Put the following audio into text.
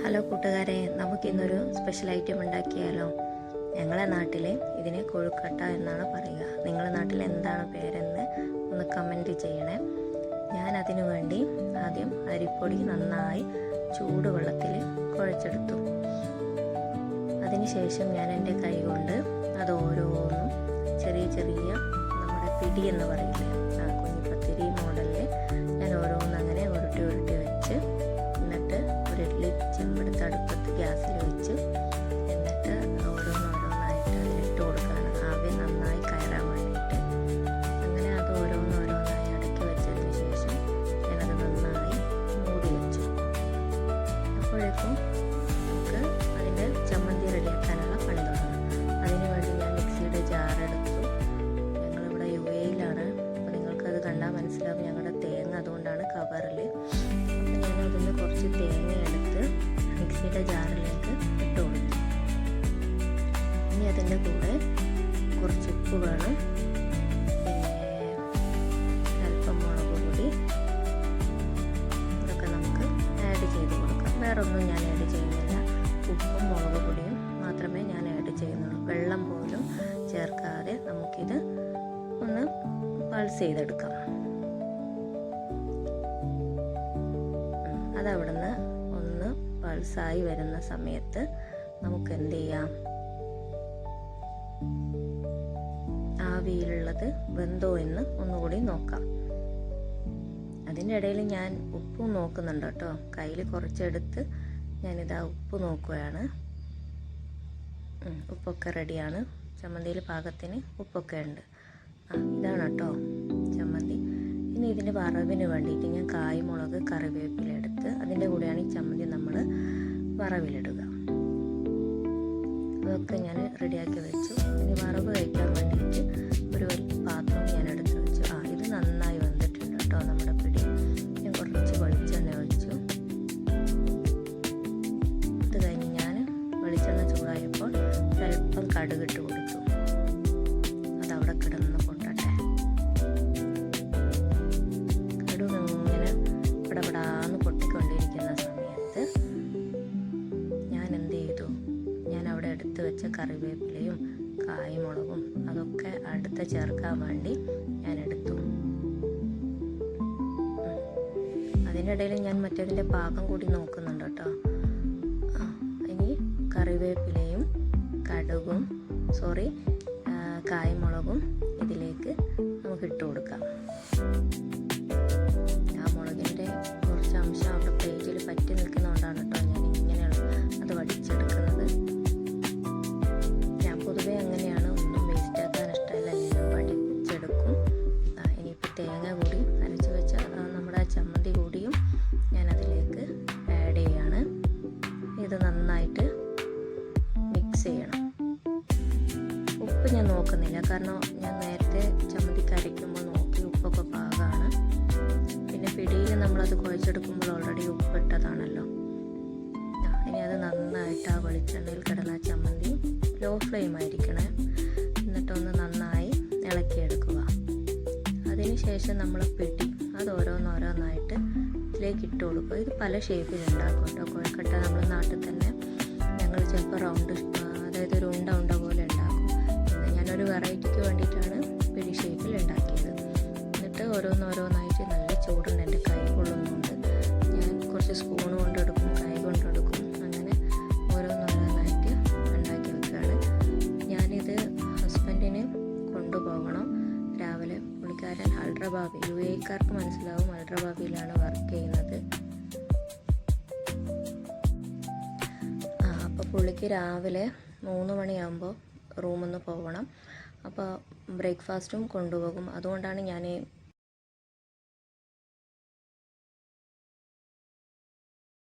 Hello കൂട്ടുകാരെ, നമുക്കിന്നൊരു special item ഉണ്ടാക്കിയാലോ? ഞങ്ങളെ നാട്ടിൽ ഇതിനെ കൊഴുക്കട്ട എന്നാണ് പറയുക. നിങ്ങളുടെ നാട്ടിൽ എന്താണ് പേരെന്ന് ഒന്ന് കമൻറ്റ് ചെയ്യണേ. ഞാൻ അതിനു വേണ്ടി ആദ്യം അരിപ്പൊടി നന്നായി ചൂടുവെള്ളത്തിൽ കുഴച്ചെടുത്തു. അതിനുശേഷം ഞാൻ എൻ്റെ കൈ കൊണ്ട് അത് ഓരോന്നും ചെറിയ ചെറിയ നമ്മുടെ പിടി എന്ന് പറയില്ലേ, കുഞ്ഞിപ്പത്തിരി മോഡലിൽ ഞാൻ ഓരോന്നും അങ്ങനെ ഉരുട്ടി ഉരുട്ടി വെച്ച്, എന്നിട്ട് ഒരു ഇഡ്ഡലി ചെമ്പെടുത്ത് അടുപ്പത്ത് ഗ്യാസിൽ വെച്ച്, എന്നിട്ട് ഓരോന്നോരോന്നായിട്ട് അതിലിട്ട് കൊടുക്കുകയാണ്, ആവി നന്നായി കയറാൻ വേണ്ടിയിട്ട്. അങ്ങനെ അത് ഓരോന്നോരോന്നായി അടക്കി വെച്ചതിന് ശേഷം ഞാനത് നന്നായി മൂടി വെച്ചു. അപ്പോഴേക്കും നമുക്ക് അതിൻ്റെ ചമ്മന്തി റെഡിയാക്കാനുള്ള പണി തുടങ്ങും. അതിന് വേണ്ടി ഞാൻ മിക്സിയുടെ ജാറെടുത്തു. ഞങ്ങളിവിടെ UAE-യിലാണ്, അപ്പോൾ നിങ്ങൾക്കത് കണ്ടാൽ മനസ്സിലാവും ഞങ്ങളുടെ തേങ്ങ അതുകൊണ്ടാണ് കവറിൽ. അപ്പോൾ ഞാൻ അതിന് കുറച്ച് തേങ്ങ എടുത്ത് മിക്സിയുടെ ജാറിലേക്ക് ഇട്ട് കൊടുത്തു. ഇനി അതിൻ്റെ കൂടെ കുറച്ച് ഉപ്പ് വേണം, പിന്നെ അല്പം മുളക് പൊടി, ഇതൊക്കെ നമുക്ക് ആഡ് ചെയ്ത് കൊടുക്കാം. വേറൊന്നും ഞാൻ ആഡ് ചെയ്യുന്നില്ല, ഉപ്പും മുളക് പൊടിയും മാത്രമേ ഞാൻ ആഡ് ചെയ്യുന്നുള്ളൂ. വെള്ളം പോലും ചേർക്കാതെ നമുക്കിത് ഒന്ന് പൾസ് ചെയ്തെടുക്കാം. അതവിടുന്ന് ഒന്ന് പൾസായി വരുന്ന സമയത്ത് നമുക്ക് എന്ത് ചെയ്യാം, ആവിയിലുള്ളത് വെന്തോ എന്ന് ഒന്നുകൂടി നോക്കാം. അതിൻ്റെ ഇടയിൽ ഞാൻ ഉപ്പും നോക്കുന്നുണ്ട് കേട്ടോ. കയ്യിൽ കുറച്ചെടുത്ത് ഞാനിതാ ഉപ്പ് നോക്കുകയാണ്. ഉപ്പൊക്കെ റെഡിയാണ്, ചമ്മന്തിയിൽ പാകത്തിന് ഉപ്പൊക്കെ ഉണ്ട്. ഇതാണ് കേട്ടോ ചമ്മന്തി. ഇനി ഇതിൻ്റെ വറവിന് വേണ്ടിയിട്ട് ഞാൻ കായ്, മുളക്, കറിവേപ്പില എടുത്ത് അതിൻ്റെ കൂടെയാണ് ഈ ചമ്മന്തി നമ്മൾ വറവിലിടുക. അതൊക്കെ ഞാൻ റെഡിയാക്കി വെച്ചു. ഇനി വറവ് കഴിക്കാൻ വേണ്ടിയിട്ട് ഒരു പാത്രം ഞാൻ എടുത്ത് വെച്ചു. ഇത് നന്നായി വെന്തിട്ടുണ്ട് കേട്ടോ നമ്മുടെ പിടി. ഞാൻ കുറച്ച് വെളിച്ചെണ്ണ ഒഴിച്ചു. അത് കഴിഞ്ഞ് ഞാൻ വെളിച്ചെണ്ണ ചൂടായപ്പോൾ അല്പം കടുകിട്ട് കൊടുത്തു. അതവിടെ കിടന്ന് പൊട്ടട്ടെ. കടുക് ഇങ്ങനെ പടപടാന്ന് പൊട്ടിക്കൊണ്ടിരിക്കുന്ന സമയത്ത് ഞാൻ എന്ത് ചെയ്തു, ഞാൻ അവിടെ എടുത്ത് വെച്ച കറിവേപ്പിലയും കായ്മുളകും അതൊക്കെ അടുത്ത് ചേർക്കാൻ വേണ്ടി ഞാൻ എടുത്തു. അതിനിടയിൽ ഞാൻ മറ്റേതിൻ്റെ പാകം കൂടി നോക്കുന്നുണ്ട് കേട്ടോ. ഇനി കറിവേപ്പിലയും കടുകും കായ്മുളകും ഇതിലേക്ക് നമുക്ക് ഇട്ട് കൊടുക്കാം. ആ മുളകിൻ്റെ കുറച്ച് അംശം അവിടെ പേജിൽ പറ്റി നിൽക്കുന്നതുകൊണ്ടാണ് കേട്ടോ ഞാൻ ഇങ്ങനെയാണ് അത് വടിച്ചെടുക്കുന്നത്. ഞാൻ പൊതുവേ അങ്ങനെയാണ്, ഒന്നും വേസ്റ്റ് ആക്കാൻ ഇഷ്ടമല്ല, എല്ലാം വടിച്ചെടുക്കും. ഇനിയിപ്പോൾ തേങ്ങ കൂടി അരച്ച് വെച്ച നമ്മുടെ ചമ്മന്തി കൂടിയും ഞാൻ അതിലേക്ക് ആഡ് ചെയ്യാണ്. ഇത് നന്നായിട്ട് മിക്സ് ചെയ്യണം. ഉപ്പ് ഞാൻ നോക്കുന്നില്ല, കാരണം ഞാൻ നേരത്തെ ചമ്മന്തിക്ക് അരയ്ക്കുമ്പോൾ നോക്കി ഉപ്പൊക്കെ പാകമാണ്. പിന്നെ പിടിയിൽ നമ്മളത് കുഴച്ചെടുക്കുമ്പോൾ ഓൾറെഡി ഉപ്പിട്ടതാണല്ലോ. ഇനി അത് നന്നായിട്ട് ആ വെളിച്ചെണ്ണയിൽ കിടന്ന ചമ്മന്തി ലോ ഫ്ലെയിം ആയിരിക്കണേ, എന്നിട്ടൊന്ന് നന്നായി ഇളക്കിയെടുക്കുക. അതിനുശേഷം നമ്മൾ പിടി അത് ഓരോന്നോരോന്നായിട്ട് ഇതിലേക്ക് ഇട്ട് കൊടുക്കുക. ഇത് പല ഷേപ്പിലുണ്ടാക്കും കേട്ടോ കൊഴുക്കട്ട. നമ്മൾ നാട്ടിൽ തന്നെ ഞങ്ങൾ ചിലപ്പോൾ റൗണ്ട്, അതായത് ഒരു ഉണ്ട പോലെ ഉണ്ടാക്കും. ഞാനൊരു വെറൈറ്റിക്ക് വേണ്ടിയിട്ടാണ് പിടി ഷേപ്പിൽ ഉണ്ടാക്കിയത്. എന്നിട്ട് ഓരോന്നോരോന്നായിട്ട്, നല്ല ചൂടുണ്ട്, എൻ്റെ കൈ കൊള്ളുന്നുണ്ട്, ഞാൻ കുറച്ച് സ്പൂൺ കൊണ്ടെടുക്കും, കൈ കൊണ്ടെടുക്കും, അങ്ങനെ ഓരോന്നോരോന്നായിട്ട് ഉണ്ടാക്കി വെക്കുകയാണ്. ഞാനിത് ഹസ്ബൻഡിന് കൊണ്ടുപോകണം രാവിലെ. പുള്ളിക്കാരൻ അൾട്രാബാബി, UAE-ക്കാർക്ക് മനസ്സിലാവും, അൾട്രാബാബിയിലാണ് വർക്ക് ചെയ്യുന്നത്. അപ്പോൾ പുള്ളിക്ക് രാവിലെ 3 മണിയാകുമ്പോൾ റൂമിൽ നിന്ന് പോകണം. അപ്പോൾ ബ്രേക്ക്ഫാസ്റ്റും കൊണ്ടുപോകും. അതുകൊണ്ടാണ് ഞാൻ